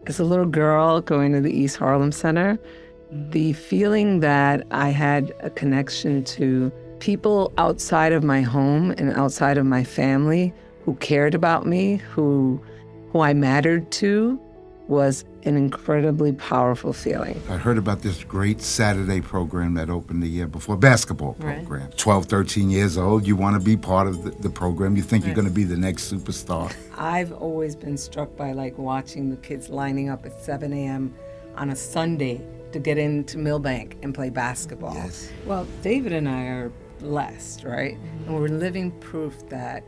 As a little girl going to the East Harlem Center, the feeling that I had a connection to people outside of my home and outside of my family who cared about me, who I mattered to, was an incredibly powerful feeling. I heard about this great Saturday program that opened the year before, basketball program. Right. 12, 13 years old, you want to be part of the program. You think you're going to be the next superstar. I've always been struck by watching the kids lining up at 7 a.m. on a Sunday to get into Millbank and play basketball. Yes. Well, David and I are blessed, right? And we're living proof that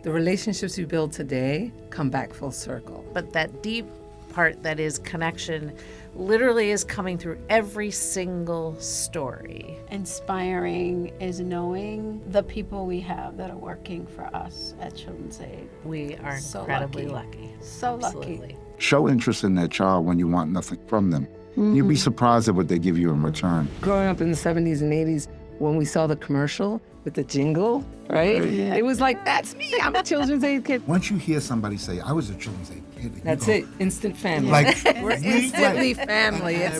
the relationships we build today come back full circle. But that deep part that is connection literally is coming through every single story. Inspiring is knowing the people we have that are working for us at Children's Aid. We are so incredibly lucky. So Absolutely. Lucky. Show interest in that child when you want nothing from them. You'd be surprised at what they give you in return. Growing up in the 70s and 80s, when we saw the commercial with the jingle, right? Yeah. It was like, that's me, I'm a Children's Aid kid. Once you hear somebody say, I was a Children's Aid kid. That's it, instant family. We're instantly family. It's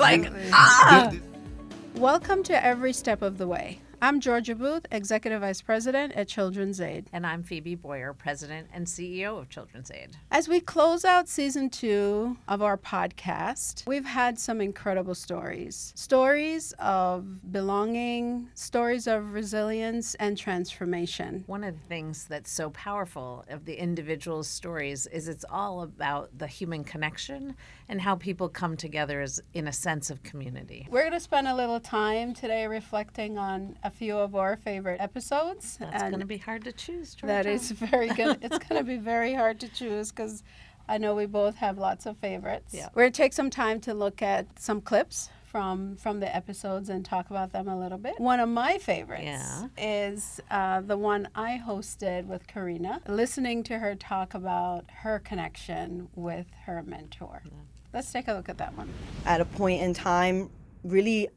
Welcome to Every Step of the Way. I'm Georgia Boothe, Executive Vice President at Children's Aid. And I'm Phoebe Boyer, President and CEO of Children's Aid. As we close out season 2 of our podcast, we've had some incredible stories. Stories of belonging, stories of resilience and transformation. One of the things that's so powerful of the individual stories is it's all about the human connection and how people come together as in a sense of community. We're going to spend a little time today reflecting on a few of our favorite episodes. That's going to be hard to choose, Georgia. That is very good. It's going to be very hard to choose because I know we both have lots of favorites. Yeah. We're going to take some time to look at some clips from the episodes and talk about them a little bit. One of my favorites is the one I hosted with Karina, listening to her talk about her connection with her mentor. Yeah. Let's take a look at that one. At a point in time, really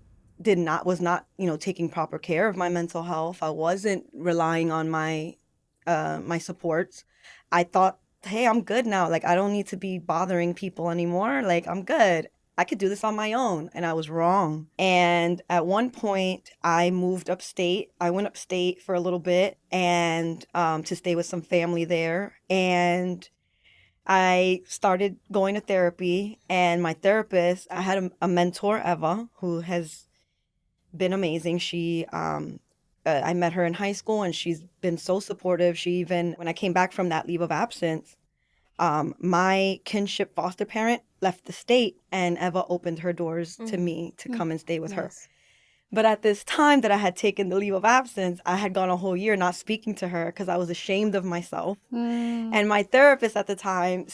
was not taking proper care of my mental health. I wasn't relying on my my supports. I thought, hey, I'm good now. I don't need to be bothering people anymore. I'm good. I could do this on my own. And I was wrong. And at one point, I moved upstate. I went upstate for a little bit and to stay with some family there. And I started going to therapy. And my therapist, I had a mentor, Eva, who has been amazing. She, I met her in high school and she's been so supportive. She even, when I came back from that leave of absence, my kinship foster parent left the state and Eva opened her doors to me to come and stay with her. But at this time that I had taken the leave of absence, I had gone a whole year not speaking to her because I was ashamed of myself. And my therapist at the time,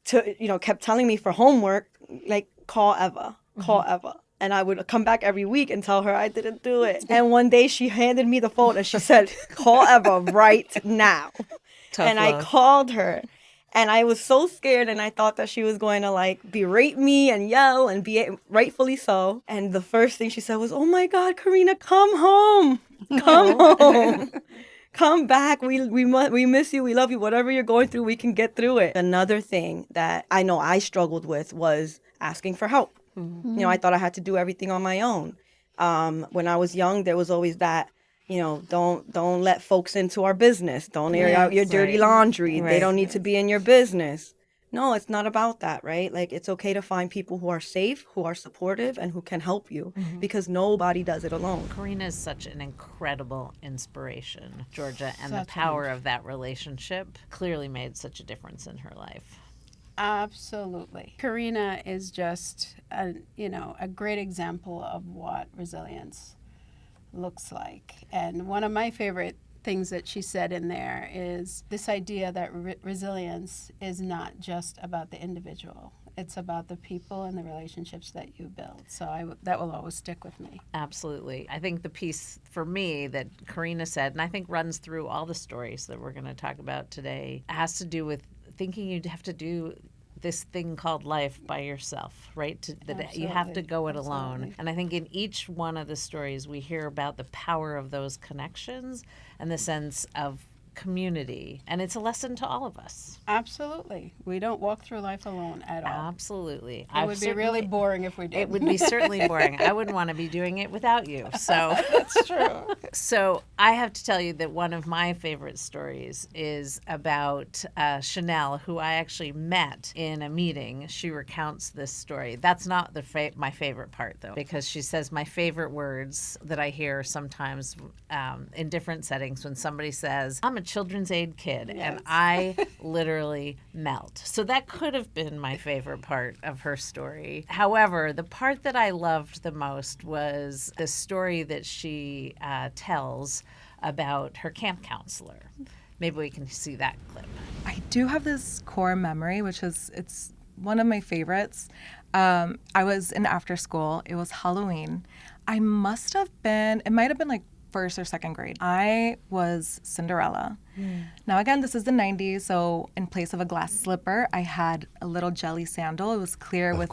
kept telling me for homework, call Eva, call Eva. And I would come back every week and tell her I didn't do it. And one day she handed me the phone and she said, call Eva right now. Tough love. I called her. And I was so scared and I thought that she was going to berate me and yell and be rightfully so. And the first thing she said was, oh my God, Karina, come home. Come home. Come back. We miss you. We love you. Whatever you're going through, we can get through it. Another thing that I know I struggled with was asking for help. Mm-hmm. I thought I had to do everything on my own. When I was young, there was always that, don't let folks into our business. Don't air out your dirty laundry. Right. They don't need to be in your business. No, it's not about that, right? It's okay to find people who are safe, who are supportive, and who can help you because nobody does it alone. Karina is such an incredible inspiration, Georgia, and the power of that relationship clearly made such a difference in her life. Absolutely. Karina is just a great example of what resilience looks like. And one of my favorite things that she said in there is this idea that resilience is not just about the individual. It's about the people and the relationships that you build. So that will always stick with me. Absolutely. I think the piece for me that Karina said, and I think runs through all the stories that we're going to talk about today, has to do with thinking you'd have to do this thing called life by yourself, right? That you have to go it alone. And I think in each one of the stories, we hear about the power of those connections and the sense of community, and it's a lesson to all of us. Absolutely. We don't walk through life alone at all. Absolutely. It would be really boring if we did. It would be certainly boring. I wouldn't want to be doing it without you. So That's true. So I have to tell you that one of my favorite stories is about Chanel, who I actually met in a meeting. She recounts this story. That's not my favorite part, though, because she says my favorite words that I hear sometimes in different settings when somebody says, I'm a children's aid kid, and I literally melt. So that could have been my favorite part of her story. However, the part that I loved the most was the story that she tells about her camp counselor. Maybe we can see that clip. I do have this core memory, it's one of my favorites. I was in after school. It was Halloween. It might have been like first or second grade. I was Cinderella. Now, again, this is the 90s, so in place of a glass slipper, I had a little jelly sandal. It was clear with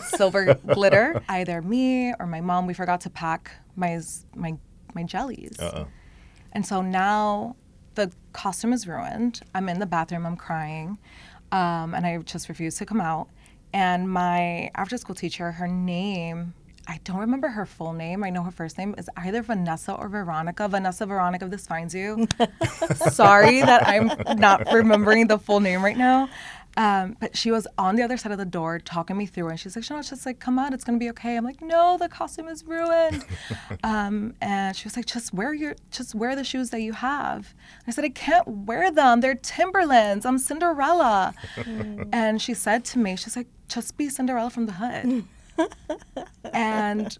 silver glitter. Either me or my mom, we forgot to pack my jellies. And so now the costume is ruined. I'm in the bathroom, I'm crying, and I just refuse to come out. And my after-school teacher, her name, I don't remember her full name. I know her first name is either Vanessa or Veronica. Vanessa, Veronica, if this finds you. Sorry that I'm not remembering the full name right now. But she was on the other side of the door talking me through, and she's like, Chanel, just like, come on, it's gonna be okay. I'm like, no, the costume is ruined. And she was like, just wear the shoes that you have. I said, I can't wear them. They're Timberlands. I'm Cinderella. And she said to me, she's like, just be Cinderella from the hood. And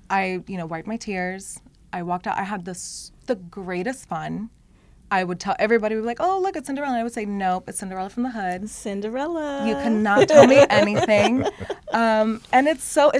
I, wiped my tears. I walked out. I had the greatest fun. I would tell everybody, we'd be like, oh, look, it's Cinderella. And I would say, nope, it's Cinderella from the hood. Cinderella. You cannot tell me anything. And it's so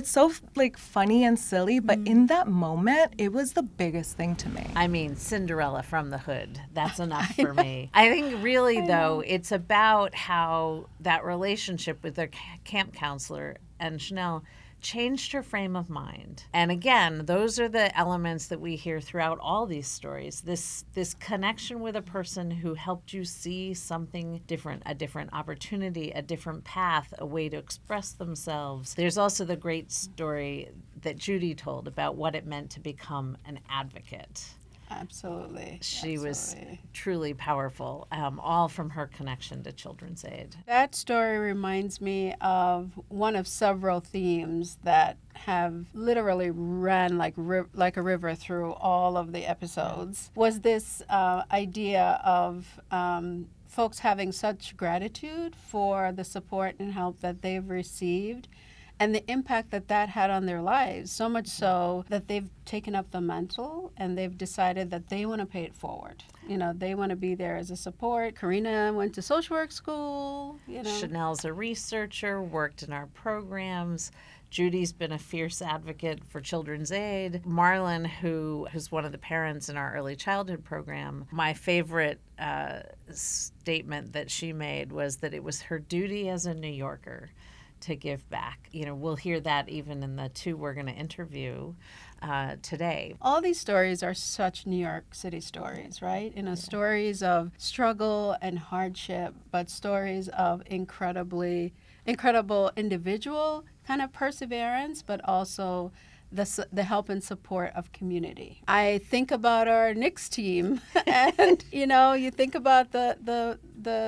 like funny and silly, but in that moment, it was the biggest thing to me. I mean, Cinderella from the hood. That's enough for me. I think really, though, it's about how that relationship with their camp counselor and Chanel changed her frame of mind. And again, those are the elements that we hear throughout all these stories. This connection with a person who helped you see something different, a different opportunity, a different path, a way to express themselves. There's also the great story that Judy told about what it meant to become an advocate. Absolutely. She was truly powerful, all from her connection to Children's Aid. That story reminds me of one of several themes that have literally ran like a river through all of the episodes. Was this idea of folks having such gratitude for the support and help that they've received, and the impact that had on their lives, so much so that they've taken up the mantle and they've decided that they want to pay it forward. They want to be there as a support. Karina went to social work school. Chanel's a researcher, worked in our programs. Judy's been a fierce advocate for Children's Aid. Marlon, who's one of the parents in our early childhood program, my favorite statement that she made was that it was her duty as a New Yorker to give back. We'll hear that even in the two we're going to interview today. All these stories are such New York City stories, right? Stories of struggle and hardship, but stories of incredible individual kind of perseverance, but also the help and support of community. I think about our Knicks team, and you think about the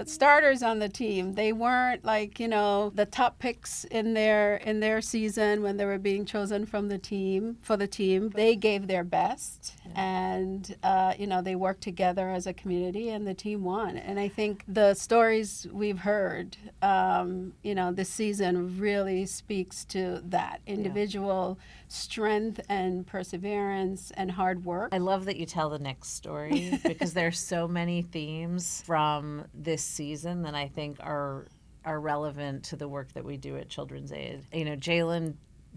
starters on the team. They weren't like the top picks in their season when they were being chosen for the team. They gave their best, and they worked together as a community, and the team won. And I think the stories we've heard, this season really speaks to that individual strength and perseverance and hard work. I love that you tell the Knicks story because there are so many themes from this season that I think are relevant to the work that we do at Children's Aid. Jalen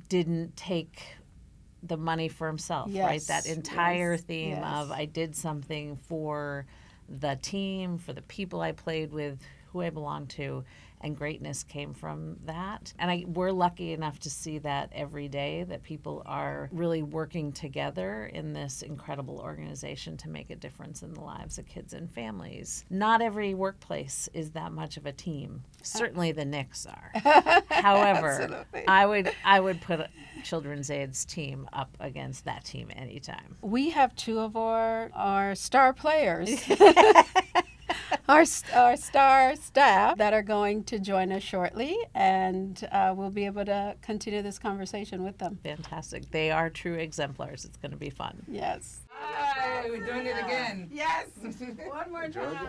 didn't take the money for himself, right? That entire theme of I did something for the team, for the people I played with, who I belong to, and greatness came from that. And we're lucky enough to see that every day, that people are really working together in this incredible organization to make a difference in the lives of kids and families. Not every workplace is that much of a team. Certainly the Knicks are. However, I would put Children's Aid's team up against that team anytime. We have two of our star players, our star staff that are going to join us shortly, and we'll be able to continue this conversation with them. Fantastic. They are true exemplars. It's going to be fun. Yes. Hi, we're doing it again. Yes. One more time.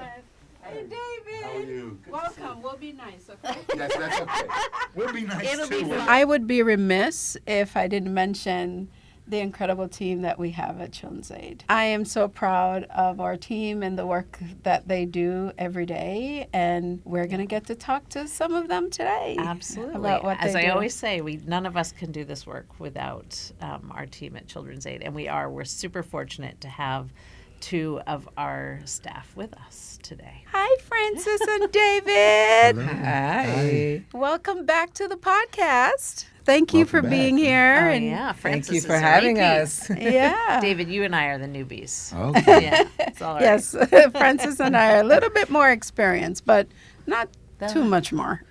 Hey, David. How are you? Welcome. We'll be nice, okay? Yes, that's okay. We'll be nice It'll too. be fun. I would be remiss if I didn't mention the incredible team that we have at Children's Aid. I am so proud of our team and the work that they do every day, and we're going to get to talk to some of them today. Absolutely. About what As they I do. always say, none of us can do this work without our team at Children's Aid, and we're super fortunate to have two of our staff with us today. Hi, Frances and David. Hi. Welcome back to the podcast. Thank you for Welcome being back. here. Oh, and yeah, Thank Frances you is for a having repeat. us. Yeah. David, you and I are the newbies. Okay. Yeah, it's all right. Yes, Frances and I are a little bit more experienced, but not too much more.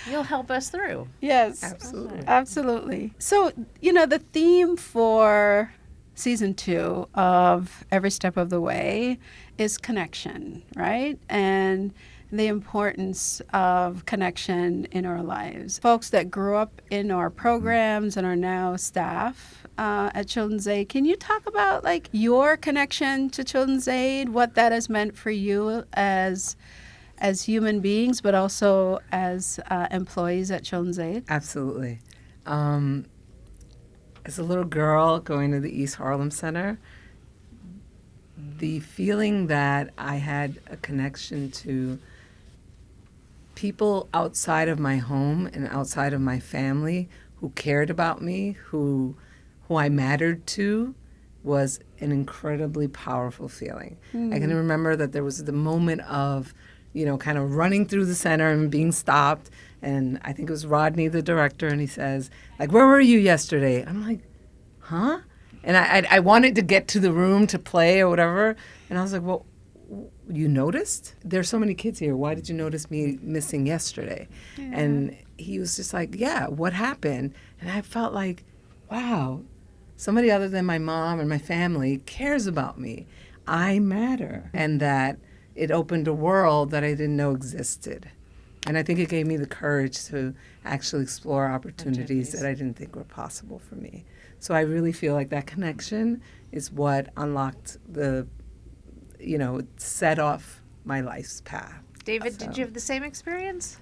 You'll help us through. Yes. Absolutely. Absolutely. So, the theme for season 2 of Every Step of the Way is connection, right? And the importance of connection in our lives. Folks that grew up in our programs and are now staff at Children's Aid, can you talk about your connection to Children's Aid, what that has meant for you as human beings, but also as employees at Children's Aid? Absolutely. As a little girl going to the East Harlem Center, the feeling that I had a connection to people outside of my home and outside of my family who cared about me, who I mattered to, was an incredibly powerful feeling. I can remember that there was the moment of, kind of running through the center and being stopped. And I think it was Rodney, the director, and he says, where were you yesterday? I'm like, huh? And I wanted to get to the room to play or whatever. And I was like, well, you noticed? There's so many kids here. Why did you notice me missing yesterday? Yeah. And he was just like, yeah, what happened? And I felt like, wow, somebody other than my mom and my family cares about me. I matter. And that it opened a world that I didn't know existed. And I think it gave me the courage to actually explore opportunities that I didn't think were possible for me. So I really feel like that connection is what unlocked set off my life's path. David, did you have the same experience?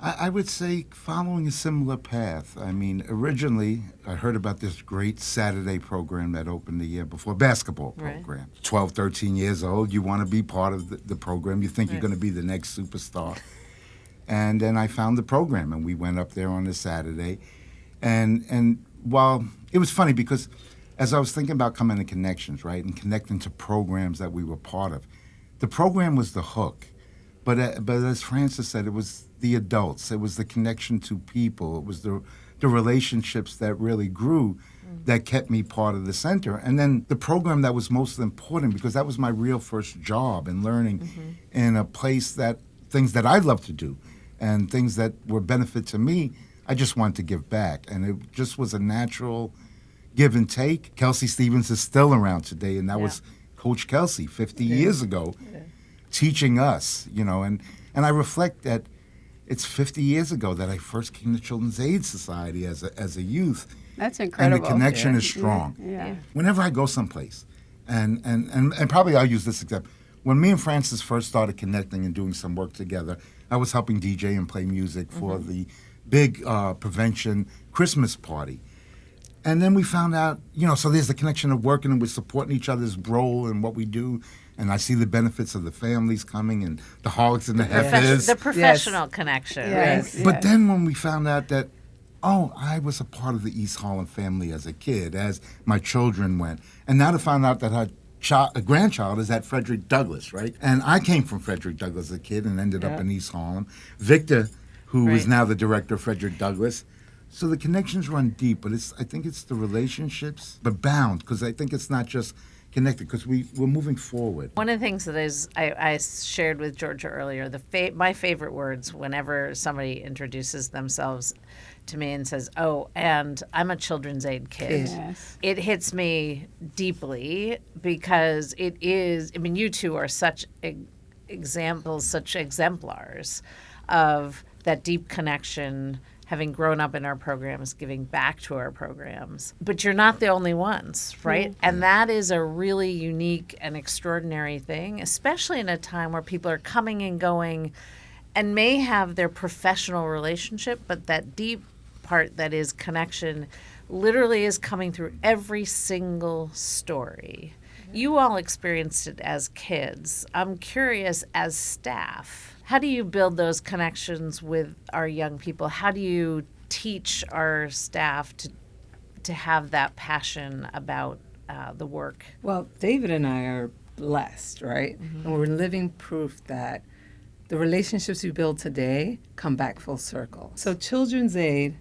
I would say following a similar path. I mean, originally, I heard about this great Saturday program that opened the year before, basketball program. 12, 13 years old, you want to be part of the program. You think you're going to be the next superstar. And then I found the program, and we went up there on a Saturday. And while it was funny because as I was thinking about coming to Connections, right, and connecting to programs that we were part of, the program was the hook. But as Frances said, it was the adults. It was the connection to people. It was the relationships that really grew that kept me part of the center. And then the program that was most important, because that was my real first job in learning in a place that things that I love to do and things that were benefit to me, I just wanted to give back. And it just was a natural give and take. Kelsey Stevens is still around today, and that was Coach Kelsey 50 years ago teaching us, and I reflect that it's 50 years ago that I first came to Children's Aid Society as a youth. That's incredible. And the connection is strong. Yeah. Whenever I go someplace, and probably I'll use this example. When me and Frances first started connecting and doing some work together, I was helping DJ and play music for the big prevention Christmas party. And then we found out, so there's the connection of working and we're supporting each other's role and what we do. And I see the benefits of the families coming and the hogs and the heifers. The professional connection. Yes. Right? But then when we found out that, I was a part of the East Harlem family as a kid, as my children went. And now to find out that a grandchild is at Frederick Douglass, right? And I came from Frederick Douglass as a kid and ended up in East Harlem. Victor who is Right. now the director of Frederick Douglass. So the connections run deep, but I think it's the relationships, but bound, because I think it's not just connected, because we're moving forward. One of the things that I shared with Georgia earlier, my favorite words whenever somebody introduces themselves to me and says, "Oh, and I'm a children's aid kid." Yes. It hits me deeply because it is, I mean, you two are such examples, such exemplars of that deep connection, having grown up in our programs, giving back to our programs. But you're not the only ones, right? Mm-hmm. And that is a really unique and extraordinary thing, especially in a time where people are coming and going and may have their professional relationship, but that deep part that is connection literally is coming through every single story. You all experienced it as kids. I'm curious, as staff, how do you build those connections with our young people? How do you teach our staff to have that passion about the work? Well, David and I are blessed, right? And we're living proof that the relationships we build today come back full circle. So Children's Aid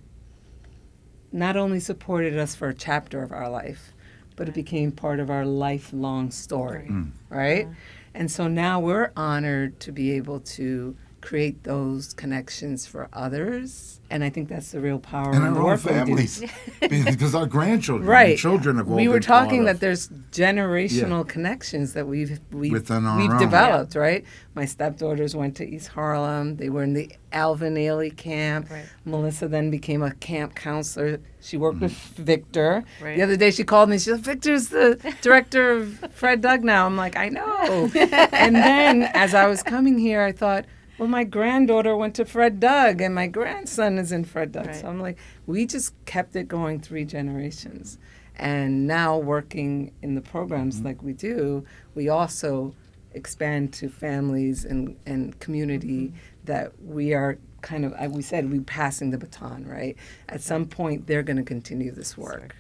not only supported us for a chapter of our life, but it became part of our lifelong story, right? And so now we're honored to be able to create those connections for others. And I think that's the real power And in the our own work we do. families, because our grandchildren, Right. and children have all We were been talking part that of. there's generational connections that we've Within our own. developed, right? My stepdaughters went to East Harlem. They were in the Alvin Ailey camp. Right. Melissa then became a camp counselor. She worked with Victor. Right. The other day she called me. She said, "Victor's the director of Fred Doug now." I'm like, "I know." And then as I was coming here, I thought, well, my granddaughter went to Fred Doug, and my grandson is in Fred Doug. Right. So I'm like, we just kept it going 3 generations. And now working in the programs like we do, we also expand to families and community that we are kind of, we said, we're passing the baton, right? At some point, they're going to continue this work.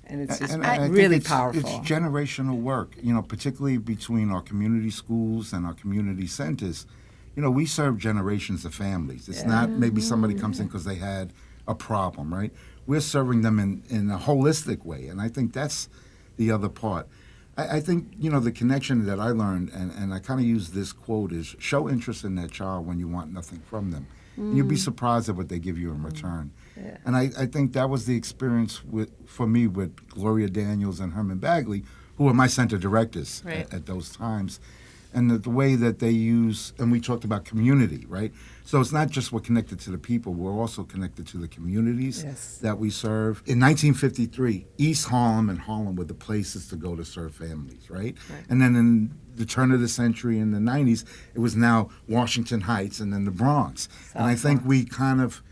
And it's just And I think really it's powerful. generational work, particularly between our community schools and our community centers. We serve generations of families. It's not maybe somebody comes in because they had a problem, right? We're serving them in a holistic way, and I think that's the other part. I think, the connection that I learned, and I kind of use this quote, is show interest in that child when you want nothing from them. And you'll be surprised at what they give you in return. Yeah. And I think that was the experience for me with Gloria Daniels and Herman Bagley, who were my center directors Right. at those times. And the way that they use, and we talked about community, right? So it's not just we're connected to the people, we're also connected to the communities Yes. that we serve. In 1953, East Harlem and Harlem were the places to go to serve families, right? And then in the turn of the century, in the 90s, it was now Washington Heights and then the Bronx. And I think we kind of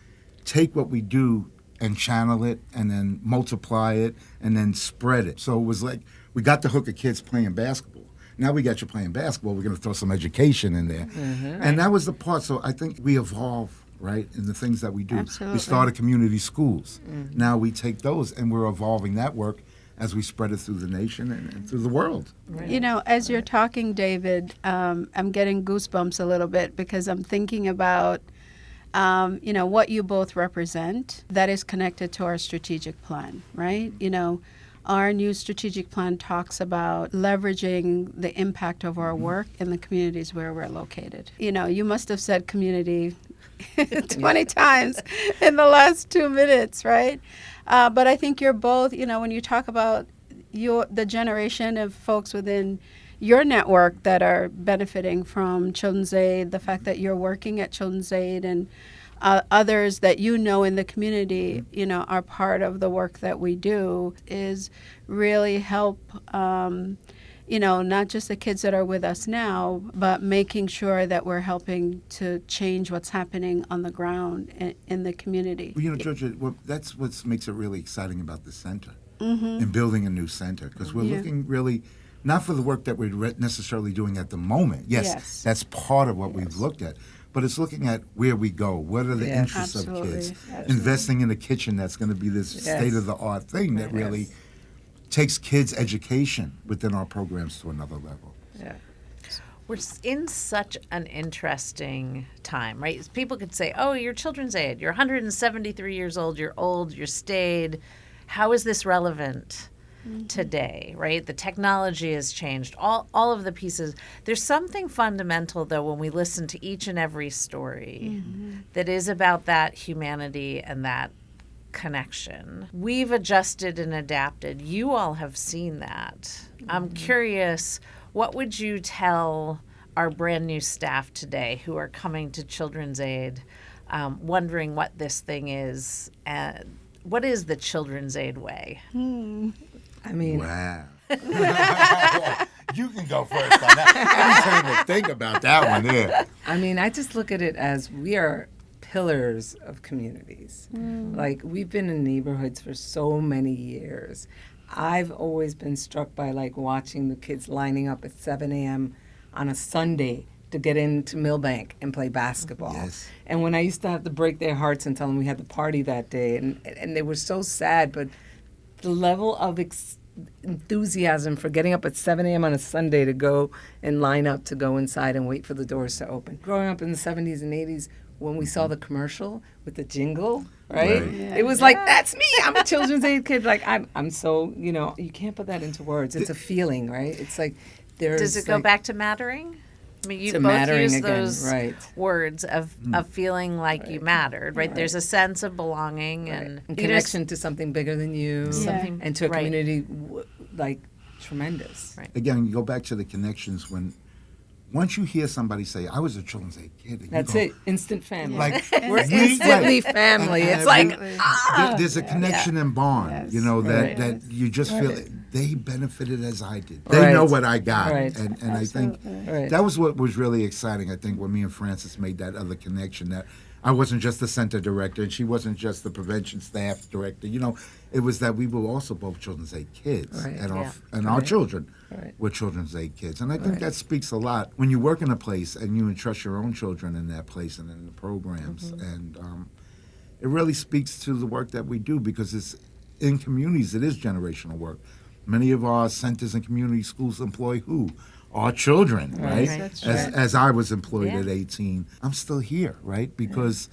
take what we do and channel it and then multiply it and then spread it. So it was like we got the hook of kids playing basketball. Now we got you playing basketball. We're going to throw some education in there. And that was the part. So I think we evolve, right, in the things that we do. Absolutely. We started community schools. Now we take those and we're evolving that work as we spread it through the nation and through the world. As you're talking, David, I'm getting goosebumps a little bit because I'm thinking about, what you both represent that is connected to our strategic plan, right? Our new strategic plan talks about leveraging the impact of our work in the communities where we're located. You must have said community 20 times in the last 2 minutes, right? But I think you're both, when you talk about the generation of folks within your network that are benefiting from Children's Aid, the fact that you're working at Children's Aid and others that in the community, are part of the work that we do is really help, not just the kids that are with us now, but making sure that we're helping to change what's happening on the ground in the community. Well, Georgia, that's what makes it really exciting about the center and building a new center, because we're looking really not for the work that we're necessarily doing at the moment. Yes. That's part of what we've looked at. But it's looking at where we go. What are the interests Absolutely. of kids? Absolutely. Investing in a kitchen that's going to be this state-of-the-art thing that really takes kids' education within our programs to another level. Yeah. We're in such an interesting time, right? People could say, oh, you're children's aid. You're 173 years old. You're stayed. How is this relevant today, right? The technology has changed. All of the pieces. There's something fundamental, though, when we listen to each and every story that is about that humanity and that connection. We've adjusted and adapted. You all have seen that. I'm curious, what would you tell our brand new staff today who are coming to Children's Aid, wondering what this thing is? What is the Children's Aid way? I mean, Wow. You can go first on that. I'm trying to think about that one there. I mean, I just look at it as we are pillars of communities. Like, we've been in neighborhoods for so many years. I've always been struck by, like, watching the kids lining up at 7 a.m. on a Sunday to get into Millbank and play basketball. Yes. And when I used to have to break their hearts and tell them we had the party that day, and they were so sad, but the level of enthusiasm for getting up at 7 a.m. on a Sunday to go and line up to go inside and wait for the doors to open. Growing up in the 70s and 80s, when we saw the commercial with the jingle, right? Right. It was like, that's me. I'm a Children's Aid kid. Like, I'm so, you can't put that into words. It's a feeling, right? It's like there's. Does it go back to mattering? I mean, you To both mattering use again, those right. words of feeling like you mattered, right? There's a sense of belonging and connection to something bigger than you, Something- and to a right. community like tremendous. Right. Again, you go back to the connections when once you hear somebody say, I was a Children's Aid kid. and That's you go, it. Instant family. Like, We're we- instantly right. family. And It's like, there's a connection and bond, Right. that you just feel they benefited as I did. They Right. know what I got. Right. And I think Right. that was what was really exciting, I think, when me and Frances made that other connection, that I wasn't just the center director and she wasn't just the prevention staff director. It was that we were also both Children's Aid kids. Right. And our children Right. were Children's Aid kids. And I think that speaks a lot when you work in a place and you entrust your own children in that place and in the programs. And it really speaks to the work that we do, because it's in communities, it is generational work. Many of our centers and community schools employ who? Our children, right? That's As I was employed Yeah. at 18. I'm still here, right? Because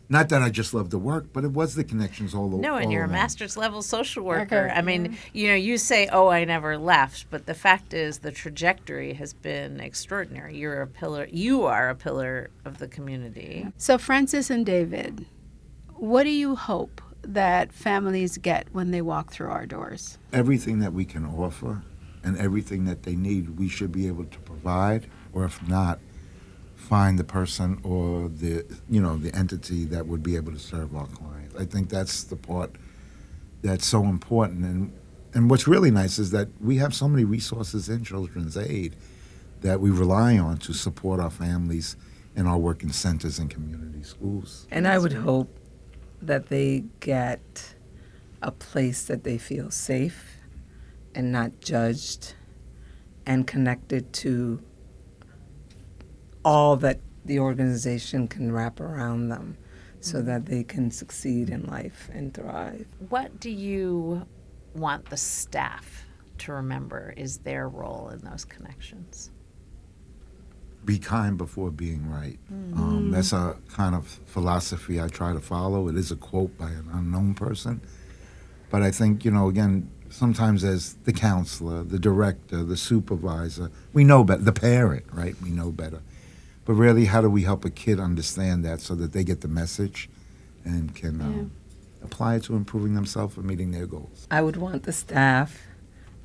not that I just love the work, but it was the connections all over. No, and you're a along. master's level social worker. Okay. I mean, you say, oh, I never left, but the fact is the trajectory has been extraordinary. You are a pillar of the community. So, Frances and David, what do you hope that families get when they walk through our doors? Everything that we can offer and everything that they need, we should be able to provide, or if not, find the person or the entity that would be able to serve our clients. I think that's the part that's so important. And what's really nice is that we have so many resources in Children's Aid that we rely on to support our families in our work in centers and community schools. and I would hope that they get a place that they feel safe and not judged and connected to all that the organization can wrap around them so that they can succeed in life and thrive. What do you want the staff to remember is their role in those connections? Be kind before being right. That's a kind of philosophy I try to follow. It is a quote by an unknown person. But I think, again, sometimes as the counselor, the director, the supervisor, we know better, the parent, right? We know better. But really, how do we help a kid understand that so that they get the message and can apply it to improving themselves and meeting their goals? I would want the staff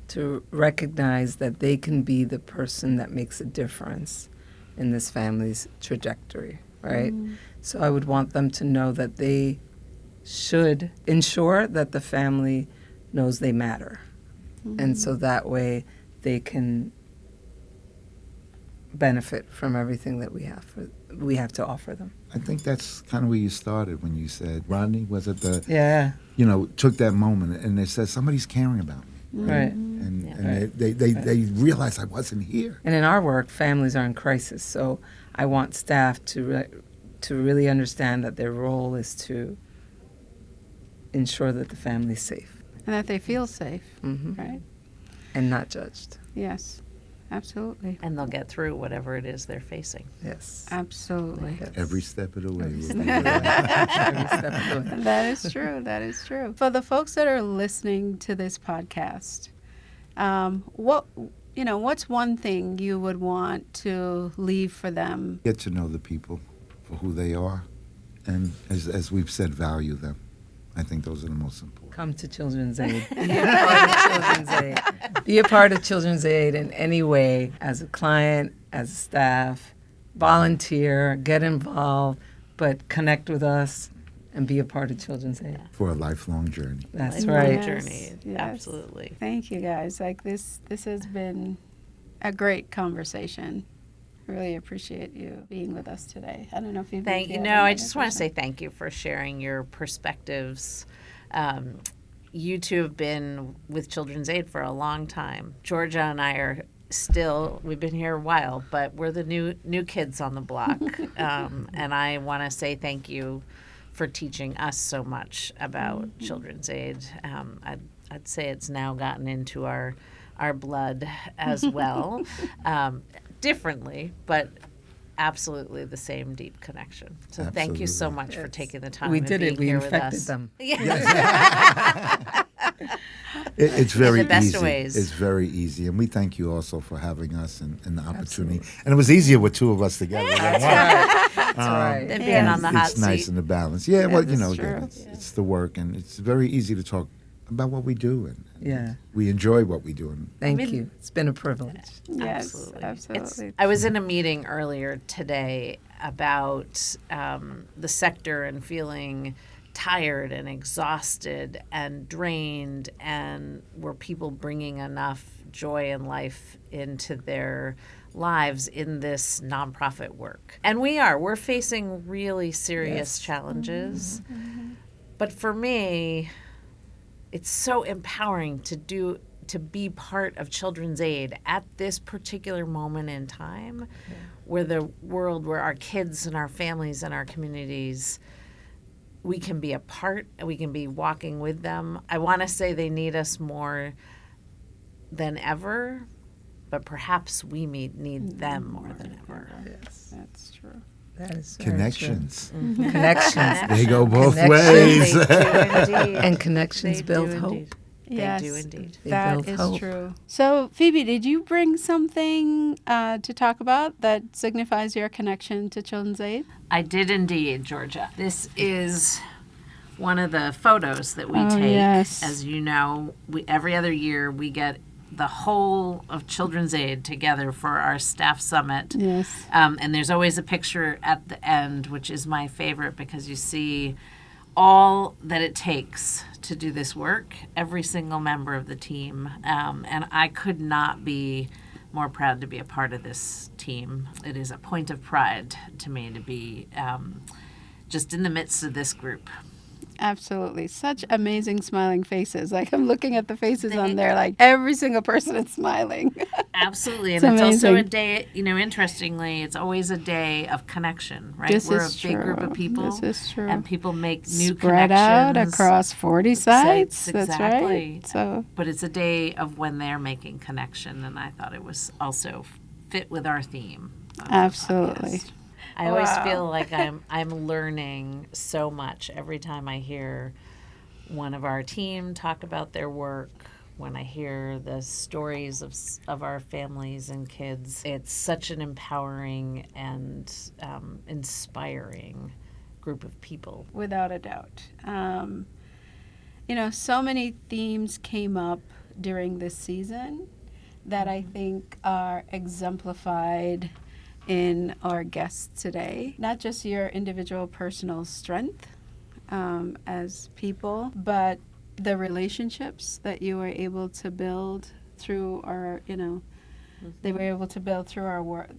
to recognize that they can be the person that makes a difference in this family's trajectory, right? So I would want them to know that they should ensure that the family knows they matter. And so that way they can benefit from everything that we have to offer them. I think that's kind of where you started when you said, Rodney, was it Yeah, took that moment and they said, somebody's caring about me. right. And they realized I wasn't here. And in our work, families are in crisis. So I want staff to really understand that their role is to ensure that the family's safe And that they feel safe, Mhm. right? and not judged. Yes. Absolutely. And they'll get through whatever it is they're facing. Yes. Absolutely. Yes. Every step of the way. Every step of the way. That is true. That is true. For the folks that are listening to this podcast, what's one thing you would want to leave for them? Get to know the people for who they are, and as we've said, value them. I think those are the most important. Come to Children's Aid. Be a part of Children's Aid. Be a part of Children's Aid in any way, as a client, as a staff, volunteer, get involved, but connect with us and be a part of Children's Aid. For a lifelong journey. That's Lifelong right. journey. Yes. Absolutely. Thank you, guys. This has been a great conversation. Really appreciate you being with us today. I don't know if you Thank you. No, I just want to say thank you for sharing your perspectives. You two have been with Children's Aid for a long time. Georgia and I are still, we've been here a while, but we're the new kids on the block. And I want to say thank you for teaching us so much about Children's Aid. I'd say it's now gotten into our blood as well. Differently, but absolutely the same deep connection. So thank you so much for taking the time. We and did being it. We here with infected us. them. It's very In the best easy. ways. It's very easy, and we thank you also for having us and the opportunity. And it was easier with two of us together than one. That's right. Than being on the hot It's nice seat. in the balance. Yeah, well, This is again, it's the work, and it's very easy to talk about what we do, and Yeah. we enjoy what we do. And Thank you. It's been a privilege. Yes, Absolutely. absolutely. I was in a meeting earlier today about the sector and feeling tired and exhausted and drained, and were people bringing enough joy and life into their lives in this nonprofit work. And we're facing really serious challenges. But for me, it's so empowering to be part of Children's Aid at this particular moment in time, where our kids and our families and our communities, we can be a part, we can be walking with them. I want to say they need us more than ever, but perhaps we need them more than ever. Yes. That's true. That is very connections. true. Connections. They go both Connections. ways. They do indeed. And connections They build do hope. indeed. Yes, They do indeed. They that build is hope. true. So, Phoebe, did you bring something to talk about that signifies your connection to Children's Aid? I did indeed, Georgia. This is one of the photos that we Oh, take. yes. As you know, every other year we get the whole of Children's Aid together for our staff summit. Yes. And there's always a picture at the end, which is my favorite because you see all that it takes to do this work, every single member of the team. And I could not be more proud to be a part of this team. It is a point of pride to me to be just in the midst of this group. Absolutely. Such amazing smiling faces. Like, I'm looking at the faces on there, like every single person is smiling. Absolutely. It's And it's also a amazing. day, interestingly, it's always a day of connection, right? This We're a is big group true. of people. This is true. And people make new Spread out connections. across 40 sites. That's exactly. right. So, But it's a day of when they're making connection, and I thought it was also fit with our theme. of the absolutely. podcast. I always Wow. feel like I'm learning so much every time I hear one of our team talk about their work. When I hear the stories of our families and kids, it's such an empowering and inspiring group of people. Without a doubt. So many themes came up during this season that I think are exemplified in our guests today. Not just your individual personal strength as people, but the relationships that you were able to build through our, they were able to build through our work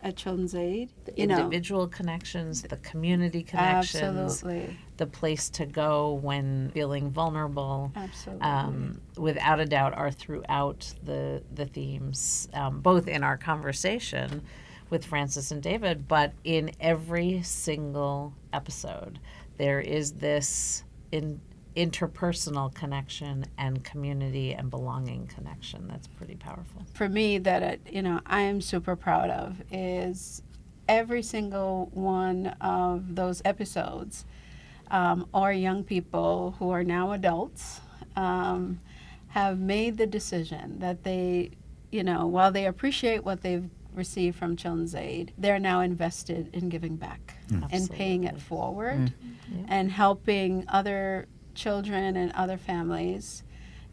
at Children's Aid. The individual connections, the community connections, Absolutely. the place to go when feeling vulnerable. Absolutely. Without a doubt, are throughout the themes, both in our conversation with Frances and David, but in every single episode. There is this interpersonal connection and community and belonging connection. That's pretty powerful. For me, that I am super proud of is every single one of those episodes are young people who are now adults have made the decision that they, while they appreciate what they've received from Children's Aid, they're now invested in giving back and paying it forward and helping other children and other families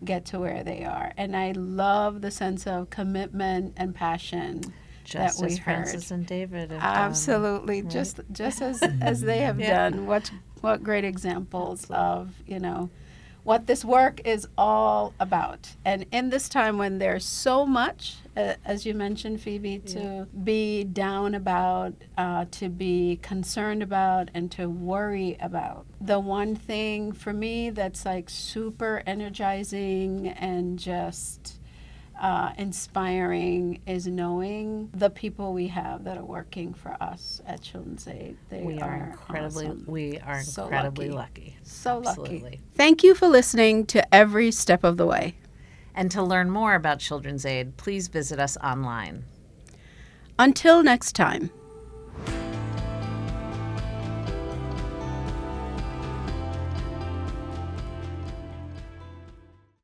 get to where they are. And I love the sense of commitment and passion Just that we as heard. Frances and David have Absolutely, done, just as they have done. What great examples of what this work is all about. And in this time when there's so much, as you mentioned, Phoebe, to be down about, to be concerned about, and to worry about. The one thing for me that's like super energizing and just inspiring is knowing the people we have that are working for us at Children's Aid. we are incredibly lucky. So Absolutely. lucky. Thank you for listening to Every Step of the Way. And to learn more about Children's Aid, please visit us online. Until next time.